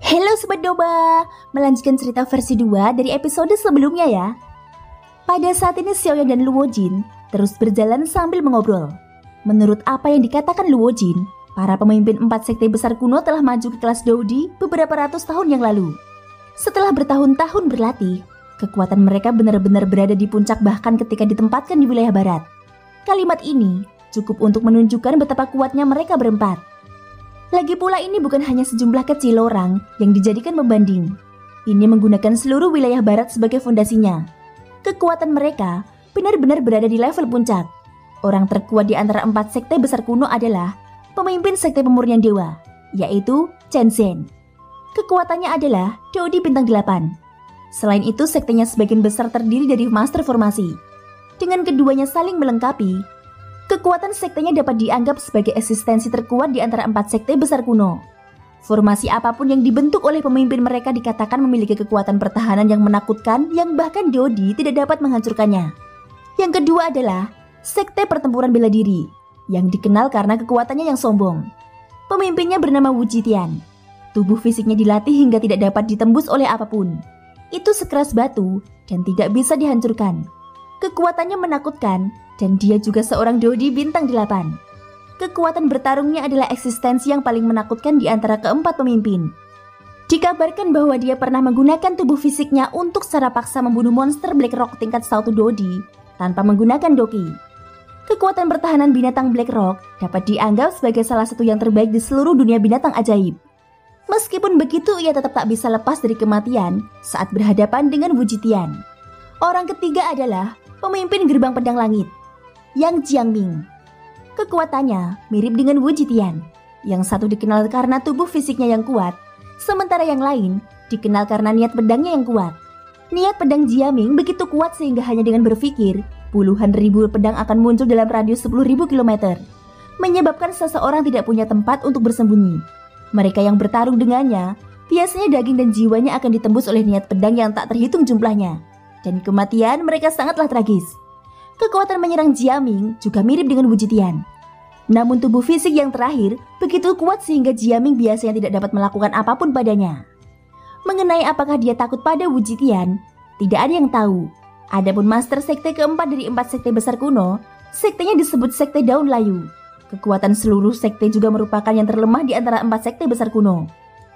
Halo Sobat Domba, melanjutkan cerita versi 2 dari episode sebelumnya ya. Pada saat ini Xiaoyan dan Luo Jin terus berjalan sambil mengobrol. Menurut apa yang dikatakan Luo Jin, para pemimpin 4 sekte besar kuno telah maju ke kelas Doudi beberapa ratus tahun yang lalu. Setelah bertahun-tahun berlatih, kekuatan mereka benar-benar berada di puncak bahkan ketika ditempatkan di wilayah barat. Kalimat ini cukup untuk menunjukkan betapa kuatnya mereka berempat. Lagi pula ini bukan hanya sejumlah kecil orang yang dijadikan pembanding. Ini menggunakan seluruh wilayah barat sebagai fondasinya. Kekuatan mereka benar-benar berada di level puncak. Orang terkuat di antara 4 sekte besar kuno adalah pemimpin sekte pemurnian dewa, yaitu Chen Zhen. Kekuatannya adalah Doudi bintang 8. Selain itu, sektenya sebagian besar terdiri dari master formasi. Dengan keduanya saling melengkapi, kekuatan sektenya dapat dianggap sebagai eksistensi terkuat di antara 4 sekte besar kuno. Formasi apapun yang dibentuk oleh pemimpin mereka dikatakan memiliki kekuatan pertahanan yang menakutkan yang bahkan Doudi tidak dapat menghancurkannya. Yang kedua adalah sekte pertempuran bela diri, yang dikenal karena kekuatannya yang sombong. Pemimpinnya bernama Wu Jitian. Tubuh fisiknya dilatih hingga tidak dapat ditembus oleh apapun. Itu sekeras batu dan tidak bisa dihancurkan. Kekuatannya menakutkan dan dia juga seorang Doudi bintang 8. Kekuatan bertarungnya adalah eksistensi yang paling menakutkan di antara keempat pemimpin. Dikabarkan bahwa dia pernah menggunakan tubuh fisiknya untuk secara paksa membunuh monster Black Rock tingkat 1 Doudi tanpa menggunakan doki. Kekuatan pertahanan binatang Black Rock dapat dianggap sebagai salah satu yang terbaik di seluruh dunia binatang ajaib. Meskipun begitu, ia tetap tak bisa lepas dari kematian saat berhadapan dengan Wu Jitian. Orang ketiga adalah pemimpin gerbang pedang langit, Yang Jiangming. Kekuatannya mirip dengan Wu Jitian. Yang satu dikenal karena tubuh fisiknya yang kuat, sementara yang lain dikenal karena niat pedangnya yang kuat. Niat pedang Jiangming begitu kuat sehingga hanya dengan berpikir, puluhan ribu pedang akan muncul dalam radius 10.000 km, menyebabkan seseorang tidak punya tempat untuk bersembunyi. Mereka yang bertarung dengannya, biasanya daging dan jiwanya akan ditembus oleh niat pedang yang tak terhitung jumlahnya. Dan kematian mereka sangatlah tragis. Kekuatan menyerang Jiangming juga mirip dengan Wu Jitian. Namun tubuh fisik yang terakhir begitu kuat sehingga Jiangming biasanya tidak dapat melakukan apapun padanya. Mengenai apakah dia takut pada Wu Jitian, tidak ada yang tahu. Adapun master sekte keempat dari 4 sekte besar kuno, sektenya disebut sekte Daun Layu. Kekuatan seluruh sekte juga merupakan yang terlemah di antara 4 sekte besar kuno.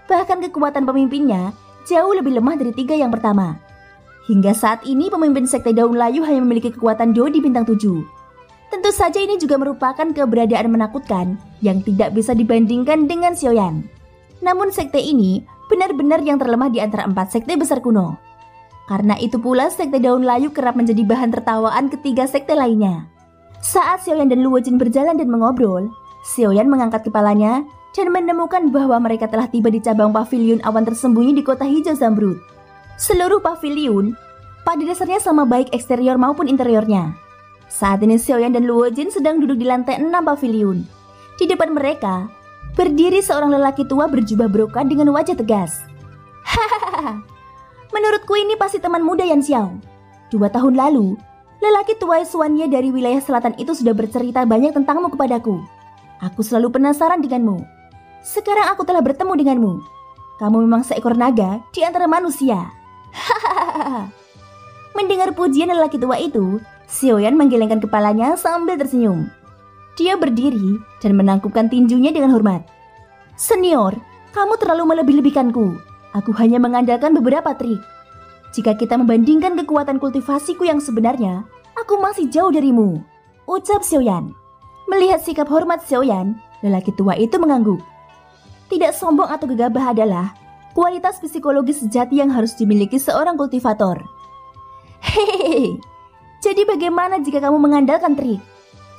Bahkan kekuatan pemimpinnya jauh lebih lemah dari 3 yang pertama. Hingga saat ini pemimpin sekte Daun Layu hanya memiliki kekuatan Doudi bintang 7. Tentu saja ini juga merupakan keberadaan menakutkan yang tidak bisa dibandingkan dengan Xiaoyan. Namun sekte ini benar-benar yang terlemah di antara 4 sekte besar kuno. Karena itu pula sekte Daun Layu kerap menjadi bahan tertawaan ketiga sekte lainnya. Saat Xiaoyan dan Luo Jin berjalan dan mengobrol, Xiaoyan mengangkat kepalanya dan menemukan bahwa mereka telah tiba di cabang paviliun awan tersembunyi di kota hijau Zamrud. Seluruh paviliun pada dasarnya sama baik eksterior maupun interiornya. Saat ini Xiaoyan dan Luo Jin sedang duduk di lantai 6 paviliun. Di depan mereka berdiri seorang lelaki tua berjubah brokat dengan wajah tegas. Hahaha, menurutku ini pasti teman muda Yan Xiao. 2 tahun lalu, lelaki tua Xuanye dari wilayah selatan itu sudah bercerita banyak tentangmu kepadaku. Aku selalu penasaran denganmu. Sekarang aku telah bertemu denganmu. Kamu memang seekor naga di antara manusia. Hahaha. Mendengar pujian lelaki tua itu, Xiaoyan menggelengkan kepalanya sambil tersenyum. Dia berdiri dan menangkupkan tinjunya dengan hormat. Senior, kamu terlalu melebih-lebihkanku. Aku hanya mengandalkan beberapa trik. Jika kita membandingkan kekuatan kultivasiku yang sebenarnya, aku masih jauh darimu, ucap Xiaoyan. Melihat sikap hormat Xiaoyan, lelaki tua itu mengangguk. Tidak sombong atau gegabah adalah kualitas psikologis sejati yang harus dimiliki seorang kultivator. Hehehe, jadi bagaimana jika kamu mengandalkan trik?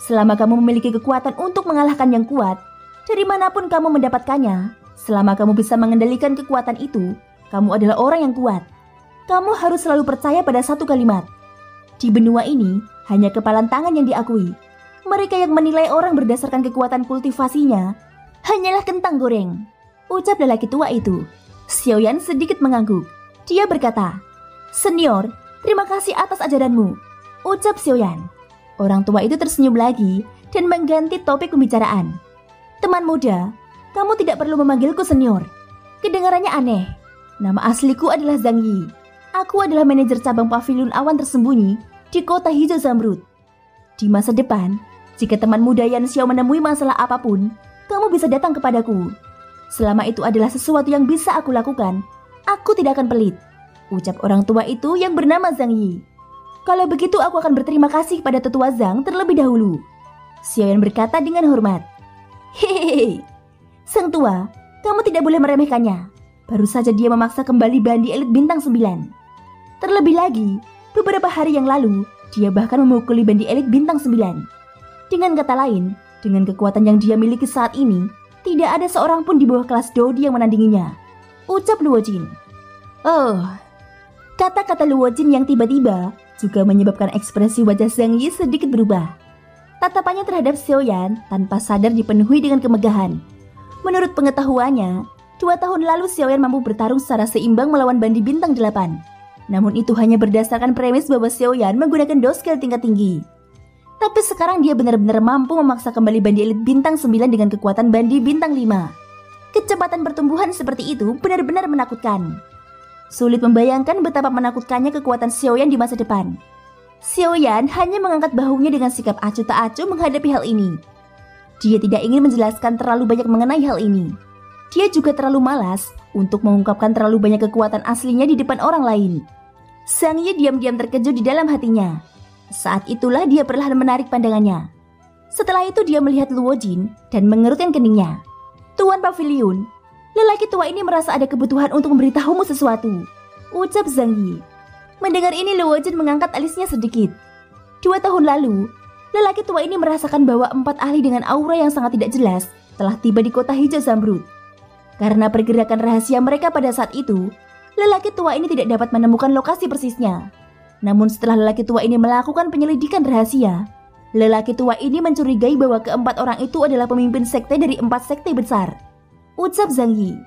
Selama kamu memiliki kekuatan untuk mengalahkan yang kuat, dari manapun kamu mendapatkannya, selama kamu bisa mengendalikan kekuatan itu, kamu adalah orang yang kuat. Kamu harus selalu percaya pada satu kalimat. Di benua ini, hanya kepalan tangan yang diakui. Mereka yang menilai orang berdasarkan kekuatan kultivasinya, hanyalah kentang goreng, ucap lelaki tua itu. Xiaoyan sedikit mengangguk. Dia berkata, Senior, terima kasih atas ajaranmu, ucap Xiaoyan. Orang tua itu tersenyum lagi dan mengganti topik pembicaraan. Teman muda, kamu tidak perlu memanggilku senior. Kedengarannya aneh. Nama asliku adalah Zhang Yi. Aku adalah manajer cabang pavilion awan tersembunyi di kota hijau Zamrud. Di masa depan, jika teman muda Yan Xiao menemui masalah apapun, kamu bisa datang kepadaku. Selama itu adalah sesuatu yang bisa aku lakukan, aku tidak akan pelit, ucap orang tua itu yang bernama Zhang Yi. Kalau begitu aku akan berterima kasih kepada tetua Zhang terlebih dahulu, Xiaoyan berkata dengan hormat. Hehehe, sang tua, kamu tidak boleh meremehkannya. Baru saja dia memaksa kembali bandi elit bintang 9. Terlebih lagi, beberapa hari yang lalu, dia bahkan memukuli bandi elit bintang 9. Dengan kata lain, dengan kekuatan yang dia miliki saat ini, tidak ada seorang pun di bawah kelas Dodi yang menandinginya, ucap Luo Jin. Oh, kata-kata Luo Jin yang tiba-tiba juga menyebabkan ekspresi wajah Zhang Yi sedikit berubah. Tatapannya terhadap Xiaoyan tanpa sadar dipenuhi dengan kemegahan. Menurut pengetahuannya, 2 tahun lalu Xiaoyan mampu bertarung secara seimbang melawan bandi bintang 8. Namun itu hanya berdasarkan premis bahwa Xiaoyan menggunakan doskel tingkat tinggi. Tapi sekarang dia benar-benar mampu memaksa kembali bandi elit bintang 9 dengan kekuatan bandi bintang 5. Kecepatan pertumbuhan seperti itu benar-benar menakutkan. Sulit membayangkan betapa menakutkannya kekuatan Xiaoyan di masa depan. Xiaoyan hanya mengangkat bahunya dengan sikap acuh tak acuh menghadapi hal ini. Dia tidak ingin menjelaskan terlalu banyak mengenai hal ini. Dia juga terlalu malas untuk mengungkapkan terlalu banyak kekuatan aslinya di depan orang lain. Zhang Yi diam-diam terkejut di dalam hatinya. Saat itulah dia perlahan menarik pandangannya. Setelah itu dia melihat Luo Jin dan mengerutkan keningnya. Tuan Pavilion, lelaki tua ini merasa ada kebutuhan untuk memberitahumu sesuatu, ucap Zhang Yi. Mendengar ini Luo Jin mengangkat alisnya sedikit. 2 tahun lalu, lelaki tua ini merasakan bahwa 4 ahli dengan aura yang sangat tidak jelas telah tiba di kota hijau Zamrud. Karena pergerakan rahasia mereka pada saat itu, lelaki tua ini tidak dapat menemukan lokasi persisnya. Namun setelah lelaki tua ini melakukan penyelidikan rahasia, lelaki tua ini mencurigai bahwa keempat orang itu adalah pemimpin sekte dari 4 sekte besar, ucap Zhang Yi.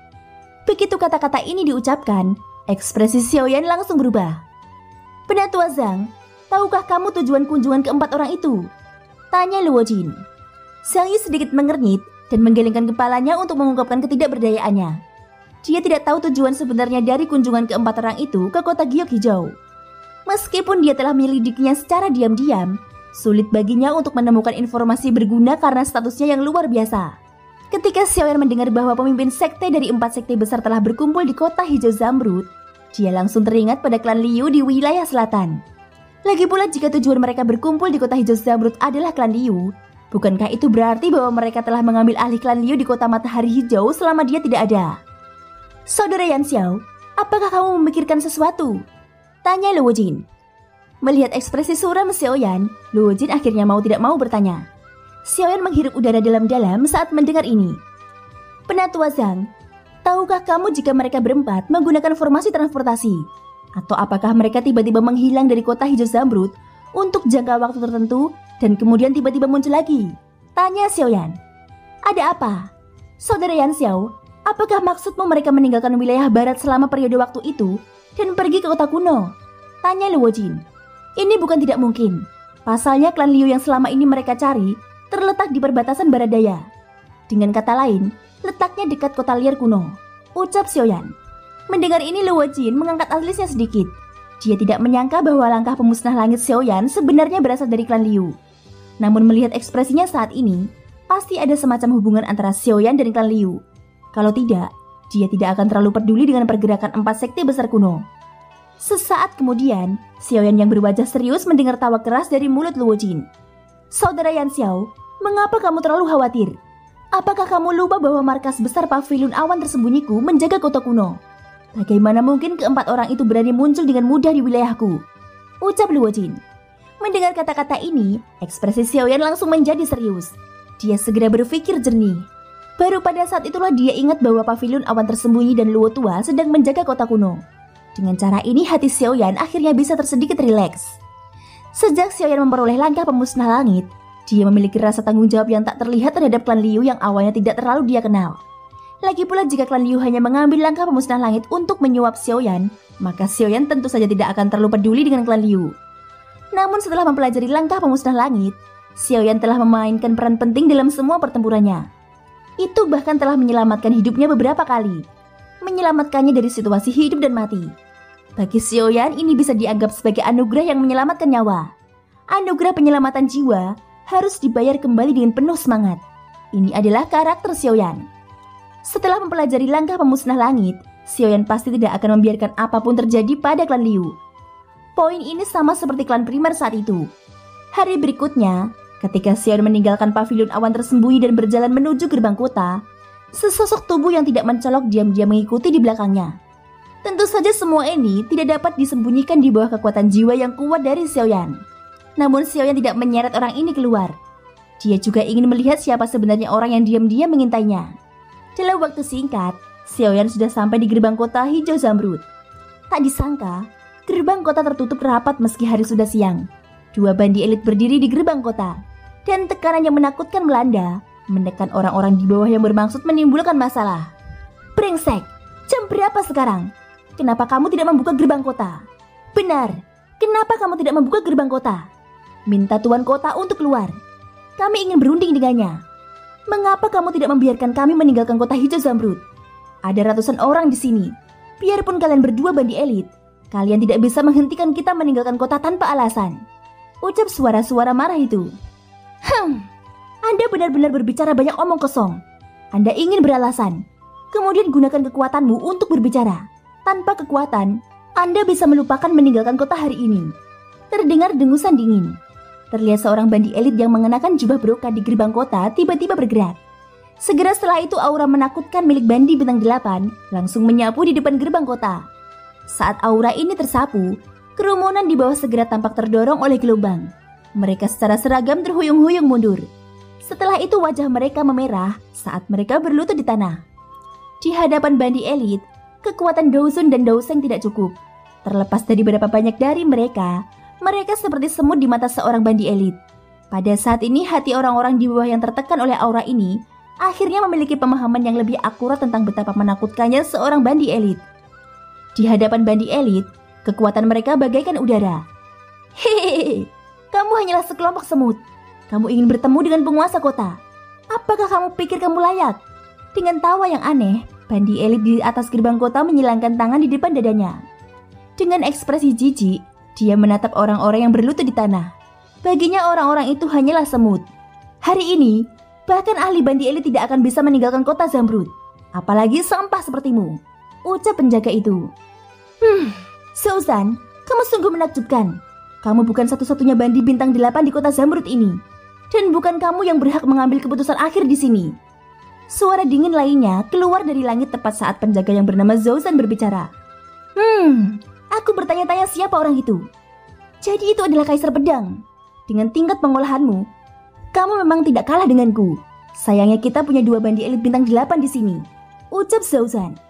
Begitu kata-kata ini diucapkan, ekspresi Xiaoyan langsung berubah. Penatua Zhang, tahukah kamu tujuan kunjungan keempat orang itu? Tanya Luo Jin. Zhang Yi sedikit mengernyit dan menggelengkan kepalanya untuk mengungkapkan ketidakberdayaannya. Dia tidak tahu tujuan sebenarnya dari kunjungan keempat orang itu ke kota Giok Hijau. Meskipun dia telah menyelidiknya secara diam-diam, sulit baginya untuk menemukan informasi berguna karena statusnya yang luar biasa. Ketika Xiaoyan mendengar bahwa pemimpin sekte dari 4 sekte besar telah berkumpul di kota hijau Zamrud, dia langsung teringat pada klan Liu di wilayah selatan. Lagi pula jika tujuan mereka berkumpul di kota hijau Zamrud adalah klan Liu, bukankah itu berarti bahwa mereka telah mengambil alih klan Liu di kota matahari hijau selama dia tidak ada? Saudara Yan Xiao, apakah kamu memikirkan sesuatu? Tanya Luo Jin. Melihat ekspresi suram Xiaoyan, Luo Jin akhirnya mau tidak mau bertanya. Xiaoyan menghirup udara dalam-dalam saat mendengar ini. Penatua Zhang, tahukah kamu jika mereka berempat menggunakan formasi transportasi? Atau apakah mereka tiba-tiba menghilang dari kota hijau Zamrud untuk jangka waktu tertentu dan kemudian tiba-tiba muncul lagi? Tanya Xiaoyan. Ada apa? Saudara Yan Xiao, apakah maksudmu mereka meninggalkan wilayah barat selama periode waktu itu dan pergi ke kota kuno? Tanya Luo Jin. Ini bukan tidak mungkin. Pasalnya klan Liu yang selama ini mereka cari terletak di perbatasan barat daya. Dengan kata lain, letaknya dekat kota liar kuno, ucap Xiaoyan. Mendengar ini Luo Jin mengangkat alisnya sedikit. Dia tidak menyangka bahwa langkah pemusnah langit Xiaoyan sebenarnya berasal dari klan Liu. Namun melihat ekspresinya saat ini, pasti ada semacam hubungan antara Xiaoyan dan klan Liu. Kalau tidak, dia tidak akan terlalu peduli dengan pergerakan 4 sekte besar kuno. Sesaat kemudian, Xiaoyan yang berwajah serius mendengar tawa keras dari mulut Luo Jin. Saudara Yan Xiao, mengapa kamu terlalu khawatir? Apakah kamu lupa bahwa markas besar pavilion awan tersembunyiku menjaga kota kuno? Bagaimana mungkin keempat orang itu berani muncul dengan mudah di wilayahku? Ucap Luo Jin. Mendengar kata-kata ini, ekspresi Xiaoyan langsung menjadi serius. Dia segera berpikir jernih. Baru pada saat itulah dia ingat bahwa pavilion awan tersembunyi dan Luo tua sedang menjaga kota kuno. Dengan cara ini hati Xiaoyan akhirnya bisa tersedikit rileks. Sejak Xiaoyan memperoleh langkah pemusnah langit, dia memiliki rasa tanggung jawab yang tak terlihat terhadap klan Liu yang awalnya tidak terlalu dia kenal. Lagi pula jika klan Liu hanya mengambil langkah pemusnah langit untuk menyuap Xiaoyan, maka Xiaoyan tentu saja tidak akan terlalu peduli dengan klan Liu. Namun setelah mempelajari langkah pemusnah langit, Xiaoyan telah memainkan peran penting dalam semua pertempurannya. Itu bahkan telah menyelamatkan hidupnya beberapa kali. menyelamatkannya dari situasi hidup dan mati. Bagi Xiaoyan ini bisa dianggap sebagai anugerah yang menyelamatkan nyawa. Anugerah penyelamatan jiwa harus dibayar kembali dengan penuh semangat. Ini adalah karakter Xiaoyan. Setelah mempelajari langkah pemusnah langit, Xiaoyan pasti tidak akan membiarkan apapun terjadi pada klan Liu. Poin ini sama seperti klan primer saat itu. Hari berikutnya, ketika Xiaoyan meninggalkan pavilion awan tersembunyi dan berjalan menuju gerbang kota, sesosok tubuh yang tidak mencolok diam-diam mengikuti di belakangnya. Tentu saja semua ini tidak dapat disembunyikan di bawah kekuatan jiwa yang kuat dari Xiaoyan. Namun Xiaoyan tidak menyeret orang ini keluar. Dia juga ingin melihat siapa sebenarnya orang yang diam-diam mengintainya. Dalam waktu singkat, Xiaoyan sudah sampai di gerbang kota hijau zamrud. Tak disangka, gerbang kota tertutup rapat meski hari sudah siang. 2 bandi elit berdiri di gerbang kota, dan tekanan yang menakutkan melanda, menekan orang-orang di bawah yang bermaksud menimbulkan masalah. Brengsek, jam berapa sekarang? Kenapa kamu tidak membuka gerbang kota? Benar, kenapa kamu tidak membuka gerbang kota? Minta tuan kota untuk keluar. Kami ingin berunding dengannya. Mengapa kamu tidak membiarkan kami meninggalkan kota hijau zamrud? Ada ratusan orang di sini. Biarpun kalian berdua bandi elit, kalian tidak bisa menghentikan kita meninggalkan kota tanpa alasan. Ucap suara-suara marah itu. Anda benar-benar berbicara banyak omong kosong. Anda ingin beralasan, kemudian gunakan kekuatanmu untuk berbicara. Tanpa kekuatan, Anda bisa melupakan meninggalkan kota hari ini. Terdengar dengusan dingin. Terlihat seorang bandi elit yang mengenakan jubah brokat di gerbang kota tiba-tiba bergerak. Segera setelah itu aura menakutkan milik bandi bintang 8 langsung menyapu di depan gerbang kota. Saat aura ini tersapu, kerumunan di bawah segera tampak terdorong oleh gelombang. Mereka secara seragam terhuyung-huyung mundur. Setelah itu wajah mereka memerah saat mereka berlutut di tanah. Di hadapan bandi elit, kekuatan Douzun dan Douseng tidak cukup. Terlepas dari berapa banyak dari mereka seperti semut di mata seorang bandi elit. Pada saat ini hati orang-orang di bawah yang tertekan oleh aura ini akhirnya memiliki pemahaman yang lebih akurat tentang betapa menakutkannya seorang bandi elit. Di hadapan bandi elit, kekuatan mereka bagaikan udara. Hehehe, kamu hanyalah sekelompok semut. Kamu ingin bertemu dengan penguasa kota. Apakah kamu pikir kamu layak? Dengan tawa yang aneh, bandi elit di atas gerbang kota menyilangkan tangan di depan dadanya. Dengan ekspresi jijik, dia menatap orang-orang yang berlutut di tanah. Baginya orang-orang itu hanyalah semut. Hari ini, bahkan ahli bandi elit tidak akan bisa meninggalkan kota Zamrud. Apalagi sampah sepertimu, ucap penjaga itu. Zhouzhan, kamu sungguh menakjubkan. Kamu bukan satu-satunya bandi bintang 8 di kota Zamrud ini. Dan bukan kamu yang berhak mengambil keputusan akhir di sini. Suara dingin lainnya keluar dari langit tepat saat penjaga yang bernama Zhouzhan berbicara. Aku bertanya-tanya siapa orang itu. Jadi itu adalah Kaisar Pedang. Dengan tingkat pengolahanmu, kamu memang tidak kalah denganku. Sayangnya kita punya 2 bandi elit bintang 8 di sini, ucap Zhouzhan.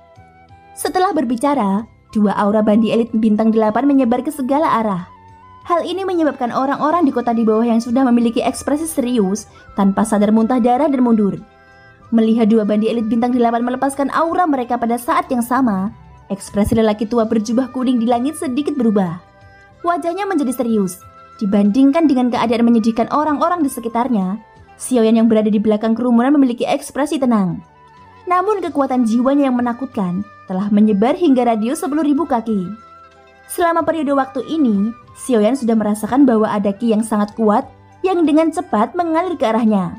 Setelah berbicara, 2 aura bandi elit bintang 8 menyebar ke segala arah. Hal ini menyebabkan orang-orang di kota di bawah yang sudah memiliki ekspresi serius tanpa sadar muntah darah dan mundur. Melihat 2 bandi elit bintang 8 melepaskan aura mereka pada saat yang sama, ekspresi lelaki tua berjubah kuning di langit sedikit berubah. Wajahnya menjadi serius. Dibandingkan dengan keadaan menyedihkan orang-orang di sekitarnya, Xiaoyan yang berada di belakang kerumunan memiliki ekspresi tenang. Namun kekuatan jiwanya yang menakutkan telah menyebar hingga radius 10.000 kaki. Selama periode waktu ini, Xiaoyan sudah merasakan bahwa ada ki yang sangat kuat yang dengan cepat mengalir ke arahnya.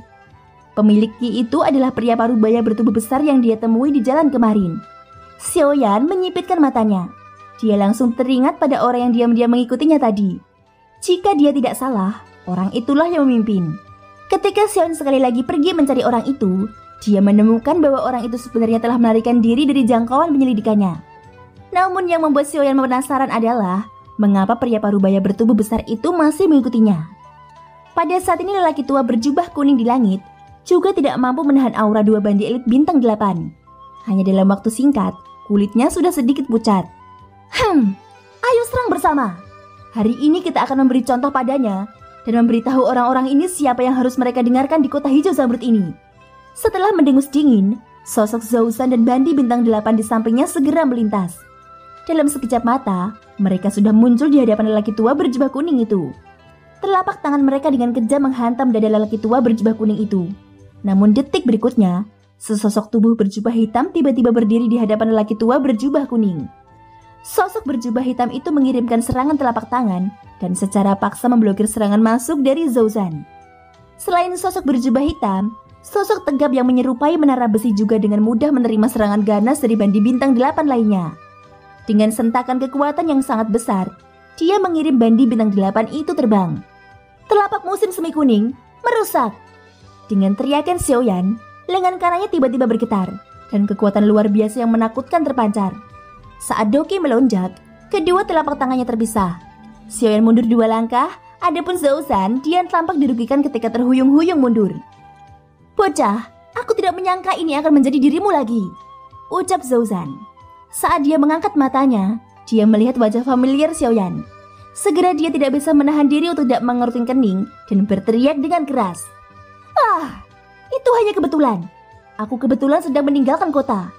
Pemilik ki itu adalah pria parubaya bertubuh besar yang dia temui di jalan kemarin. Xiaoyan menyipitkan matanya. Dia langsung teringat pada orang yang diam-diam mengikutinya tadi. Jika dia tidak salah, orang itulah yang memimpin. Ketika Xiaoyan sekali lagi pergi mencari orang itu, dia menemukan bahwa orang itu sebenarnya telah melarikan diri dari jangkauan penyelidikannya. Namun yang membuat Xiaoyan penasaran adalah mengapa pria parubaya bertubuh besar itu masih mengikutinya. Pada saat ini lelaki tua berjubah kuning di langit juga tidak mampu menahan aura 2 bandi elit bintang 8. Hanya dalam waktu singkat, kulitnya sudah sedikit pucat. Ayo serang bersama. Hari ini kita akan memberi contoh padanya dan memberitahu orang-orang ini siapa yang harus mereka dengarkan di kota hijau Zamrud ini. Setelah mendengus dingin, sosok Zhouzhan dan bandi bintang 8 di sampingnya segera melintas. Dalam sekejap mata, mereka sudah muncul di hadapan lelaki tua berjubah kuning itu. Telapak tangan mereka dengan kejam menghantam dada lelaki tua berjubah kuning itu. Namun detik berikutnya, Sesosok tubuh berjubah hitam tiba-tiba berdiri di hadapan lelaki tua berjubah kuning. Sosok berjubah hitam itu mengirimkan serangan telapak tangan dan secara paksa memblokir serangan masuk dari Zhou Zhan. Selain sosok berjubah hitam, sosok tegap yang menyerupai menara besi juga dengan mudah menerima serangan ganas dari bandi bintang 8 lainnya. Dengan sentakan kekuatan yang sangat besar, dia mengirim bandi bintang 8 itu terbang. Telapak musim semi kuning merusak. Dengan teriakan Xiaoyan, lengan kanannya tiba-tiba bergetar dan kekuatan luar biasa yang menakutkan terpancar. Saat Doki melonjak, kedua telapak tangannya terpisah. Xiaoyan mundur 2 langkah, adapun Zhou Zhan dia tampak dirugikan ketika terhuyung-huyung mundur. "Bocah, aku tidak menyangka ini akan menjadi dirimu lagi," ucap Zhou Zhan. Saat dia mengangkat matanya, dia melihat wajah familiar Xiaoyan. Segera dia tidak bisa menahan diri untuk tidak mengerutkan kening dan berteriak dengan keras. "Ah, itu hanya kebetulan. Aku kebetulan sedang meninggalkan kota.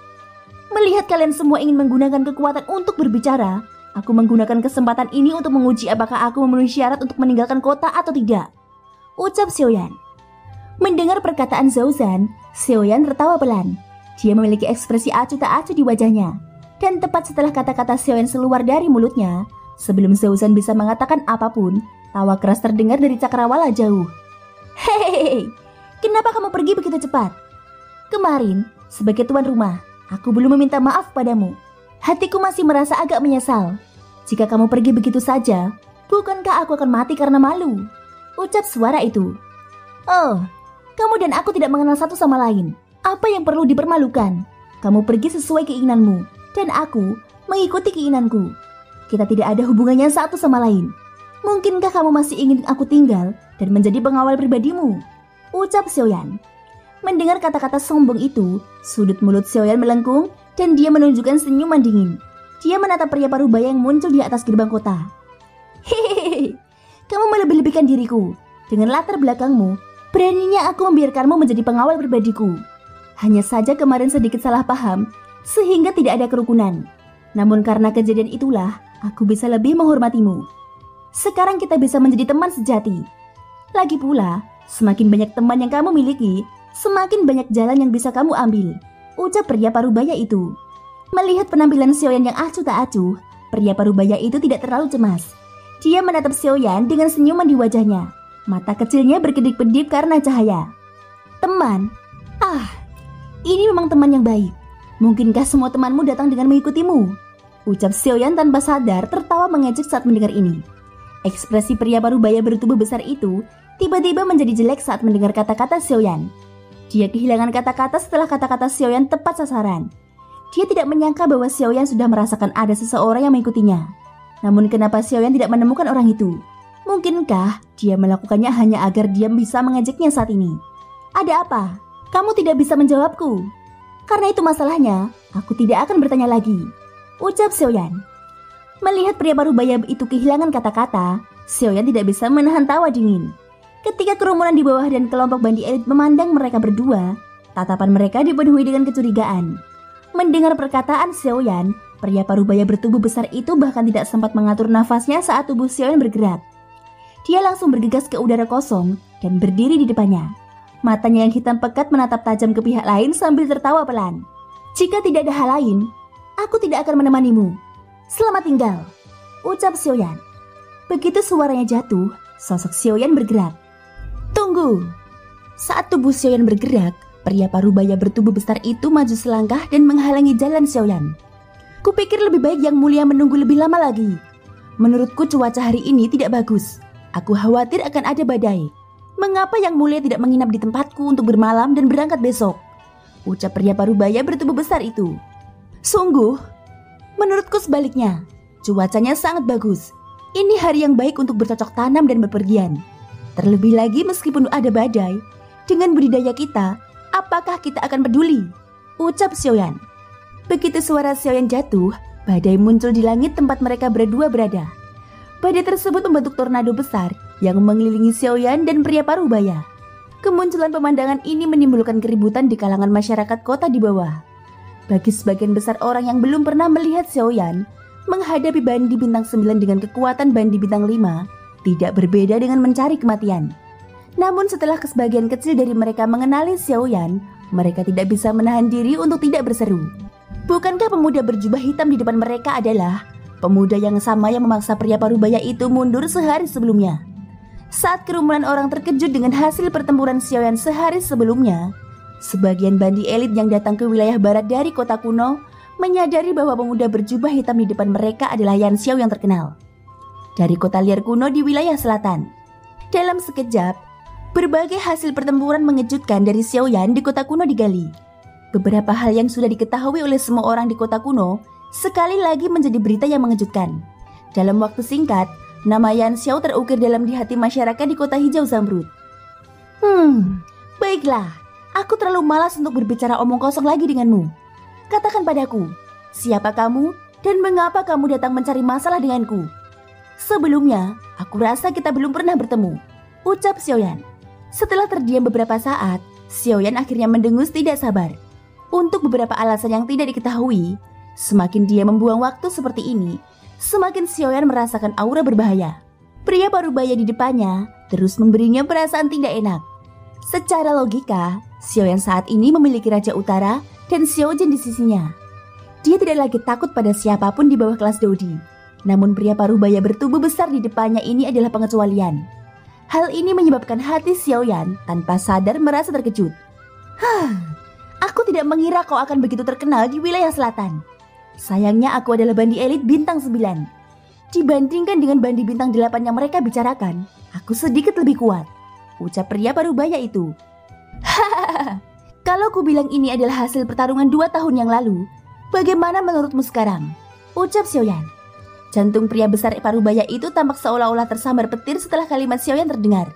Melihat kalian semua ingin menggunakan kekuatan untuk berbicara, aku menggunakan kesempatan ini untuk menguji apakah aku memenuhi syarat untuk meninggalkan kota atau tidak," ucap Xiaoyan. Mendengar perkataan Zhou Zhan, Xiaoyan tertawa pelan. Dia memiliki ekspresi acuh tak acuh di wajahnya. Dan tepat setelah kata-kata Xiaoyan keluar dari mulutnya, sebelum Zhou Zhan bisa mengatakan apapun, tawa keras terdengar dari cakrawala jauh. "Hehehe, kenapa kamu pergi begitu cepat? Kemarin, sebagai tuan rumah, aku belum meminta maaf padamu. Hatiku masih merasa agak menyesal. Jika kamu pergi begitu saja, bukankah aku akan mati karena malu?" ucap suara itu. "Oh, kamu dan aku tidak mengenal satu sama lain. Apa yang perlu dipermalukan? Kamu pergi sesuai keinginanmu, dan aku mengikuti keinginanku. Kita tidak ada hubungannya satu sama lain. Mungkinkah kamu masih ingin aku tinggal dan menjadi pengawal pribadimu?" ucap Xiaoyan. Mendengar kata-kata sombong itu, sudut mulut Xiaoyan melengkung dan dia menunjukkan senyuman dingin. Dia menatap pria parubaya yang muncul di atas gerbang kota. "Hehehe, kamu melebih-lebihkan diriku. Dengan latar belakangmu, beraninya aku membiarkanmu menjadi pengawal pribadiku. Hanya saja kemarin sedikit salah paham, sehingga tidak ada kerukunan. Namun karena kejadian itulah, aku bisa lebih menghormatimu. Sekarang kita bisa menjadi teman sejati. Lagi pula, semakin banyak teman yang kamu miliki, semakin banyak jalan yang bisa kamu ambil," ucap pria parubaya itu. Melihat penampilan Xiaoyan yang acuh tak acuh, pria parubaya itu tidak terlalu cemas. Dia menatap Xiaoyan dengan senyuman di wajahnya. Mata kecilnya berkedip-kedip karena cahaya. "Teman? Ah, ini memang teman yang baik. Mungkinkah semua temanmu datang dengan mengikutimu?" ucap Xiaoyan tanpa sadar tertawa mengejek saat mendengar ini. Ekspresi pria parubaya bertubuh besar itu tiba-tiba menjadi jelek saat mendengar kata-kata Xiaoyan. Dia kehilangan kata-kata setelah kata-kata Xiaoyan tepat sasaran. Dia tidak menyangka bahwa Xiaoyan sudah merasakan ada seseorang yang mengikutinya. Namun kenapa Xiaoyan tidak menemukan orang itu? Mungkinkah dia melakukannya hanya agar dia bisa mengejeknya saat ini? "Ada apa? Kamu tidak bisa menjawabku. Karena itu masalahnya, aku tidak akan bertanya lagi," ucap Xiaoyan. Melihat pria parubaya itu kehilangan kata-kata, Xiaoyan tidak bisa menahan tawa dingin. Ketika kerumunan di bawah dan kelompok bandi elit memandang mereka berdua, tatapan mereka dipenuhi dengan kecurigaan. Mendengar perkataan Xiaoyan, pria parubaya bertubuh besar itu bahkan tidak sempat mengatur nafasnya saat tubuh Xiaoyan bergerak. Dia langsung bergegas ke udara kosong dan berdiri di depannya. Matanya yang hitam pekat menatap tajam ke pihak lain sambil tertawa pelan. "Jika tidak ada hal lain, aku tidak akan menemanimu. Selamat tinggal," ucap Xiaoyan. Begitu suaranya jatuh, sosok Xiaoyan bergerak. "Tunggu!" Saat tubuh Xiaoyan bergerak, pria parubaya bertubuh besar itu maju selangkah dan menghalangi jalan Xiaoyan. "Kupikir lebih baik Yang Mulia menunggu lebih lama lagi. Menurutku cuaca hari ini tidak bagus. Aku khawatir akan ada badai. Mengapa Yang Mulia tidak menginap di tempatku untuk bermalam dan berangkat besok?" ucap pria parubaya bertubuh besar itu. "Sungguh? Menurutku sebaliknya. Cuacanya sangat bagus. Ini hari yang baik untuk bercocok tanam dan bepergian. Terlebih lagi meskipun ada badai, dengan budidaya kita, apakah kita akan peduli?" ucap Xiaoyan. Begitu suara Xiaoyan jatuh, badai muncul di langit tempat mereka berdua berada. Badai tersebut membentuk tornado besar yang mengelilingi Xiaoyan dan pria parubaya. Kemunculan pemandangan ini menimbulkan keributan di kalangan masyarakat kota di bawah. Bagi sebagian besar orang yang belum pernah melihat Xiaoyan, menghadapi bandi bintang 9 dengan kekuatan bandi bintang 5 tidak berbeda dengan mencari kematian. Namun setelah sebagian kecil dari mereka mengenali Xiaoyan, Mereka tidak bisa menahan diri untuk tidak berseru. Bukankah pemuda berjubah hitam di depan mereka adalah pemuda yang sama yang memaksa pria parubaya itu mundur sehari sebelumnya? Saat kerumunan orang terkejut dengan hasil pertempuran Xiaoyan sehari sebelumnya, sebagian bandi elit yang datang ke wilayah barat dari kota kuno menyadari bahwa pemuda berjubah hitam di depan mereka adalah Yan Xiao yang terkenal dari kota liar kuno di wilayah selatan. Dalam sekejap, berbagai hasil pertempuran mengejutkan dari Xiaoyan di kota kuno digali. Beberapa hal yang sudah diketahui oleh semua orang di kota kuno sekali lagi menjadi berita yang mengejutkan. Dalam waktu singkat, nama Yan Xiao terukir dalam di hati masyarakat di kota hijau zamrud. Baiklah, aku terlalu malas untuk berbicara omong kosong lagi denganmu. Katakan padaku, siapa kamu dan mengapa kamu datang mencari masalah denganku? Sebelumnya, aku rasa kita belum pernah bertemu, ucap Xiaoyan. Setelah terdiam beberapa saat, Xiaoyan akhirnya mendengus tidak sabar. Untuk beberapa alasan yang tidak diketahui, semakin dia membuang waktu seperti ini, semakin Xiaoyan merasakan aura berbahaya. Pria parubaya di depannya terus memberinya perasaan tidak enak. Secara logika, Xiaoyan saat ini memiliki Raja Utara dan Xiaojin di sisinya. Dia tidak lagi takut pada siapapun di bawah kelas Dodi. Namun pria parubaya bertubuh besar di depannya ini adalah pengecualian. Hal ini menyebabkan hati Xiaoyan tanpa sadar merasa terkejut. Aku tidak mengira kau akan begitu terkenal di wilayah selatan. Sayangnya aku adalah bandi elit bintang 9. Dibandingkan dengan bandi bintang 8 yang mereka bicarakan, aku sedikit lebih kuat, ucap pria parubaya itu. Kalau ku bilang ini adalah hasil pertarungan 2 tahun yang lalu, bagaimana menurutmu sekarang? Ucap Xiaoyan. Jantung pria besar parubaya itu tampak seolah-olah tersambar petir setelah kalimat Xiaoyan terdengar.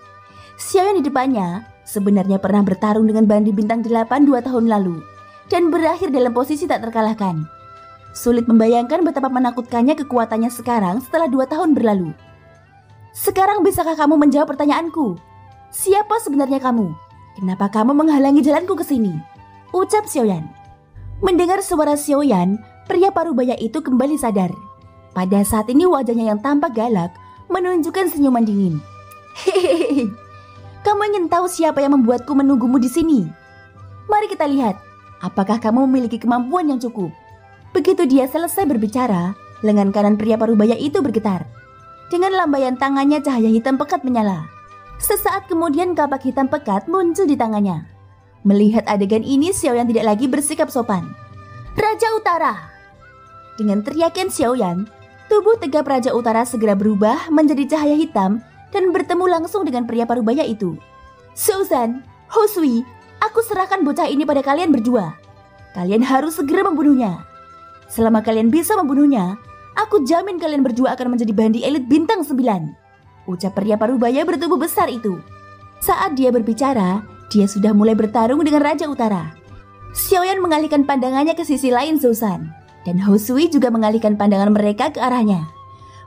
Xiaoyan di depannya sebenarnya pernah bertarung dengan bandi bintang 8 2 tahun lalu dan berakhir dalam posisi tak terkalahkan. Sulit membayangkan betapa menakutkannya kekuatannya sekarang setelah 2 tahun berlalu. Sekarang bisakah kamu menjawab pertanyaanku? Siapa sebenarnya kamu? Kenapa kamu menghalangi jalanku ke sini? Ucap Xiaoyan. Mendengar suara Xiaoyan, pria parubaya itu kembali sadar. Pada saat ini wajahnya yang tampak galak menunjukkan senyuman dingin. Hehehe, kamu ingin tahu siapa yang membuatku menunggumu di sini? Mari kita lihat, apakah kamu memiliki kemampuan yang cukup? Begitu dia selesai berbicara, lengan kanan pria parubaya itu bergetar. Dengan lambaian tangannya cahaya hitam pekat menyala. Sesaat kemudian kapak hitam pekat muncul di tangannya. Melihat adegan ini, Xiaoyan tidak lagi bersikap sopan. Raja Utara! Dengan teriakan Xiaoyan, tubuh tegap Raja Utara segera berubah menjadi cahaya hitam dan bertemu langsung dengan pria parubaya itu. Suzan, Hosui, aku serahkan bocah ini pada kalian berdua. Kalian harus segera membunuhnya. Selama kalian bisa membunuhnya, aku jamin kalian berdua akan menjadi bandi elit bintang 9. Ucap pria parubaya bertubuh besar itu. Saat dia berbicara, dia sudah mulai bertarung dengan Raja Utara. Xiaoyan mengalihkan pandangannya ke sisi lain Zhousan, dan Hosui juga mengalihkan pandangan mereka ke arahnya.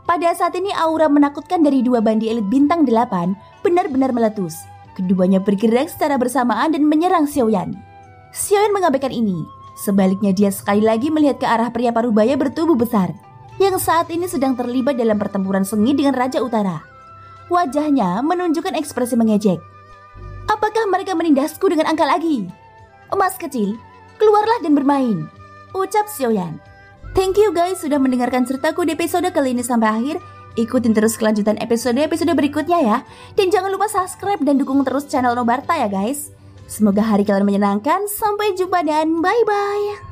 Pada saat ini aura menakutkan dari 2 bandi elit bintang 8 benar-benar meletus. Keduanya bergerak secara bersamaan dan menyerang Xiaoyan. Xiaoyan mengabaikan ini. Sebaliknya dia sekali lagi melihat ke arah pria parubaya bertubuh besar yang saat ini sedang terlibat dalam pertempuran sengit dengan Raja Utara. Wajahnya menunjukkan ekspresi mengejek. Apakah mereka menindasku dengan angka lagi? Emas kecil, keluarlah dan bermain, ucap Xiaoyan. Thank you guys sudah mendengarkan ceritaku di episode kali ini sampai akhir. Ikutin terus kelanjutan episode berikutnya ya. Dan jangan lupa subscribe dan dukung terus channel Nobarta ya guys. Semoga hari kalian menyenangkan. Sampai jumpa dan bye-bye.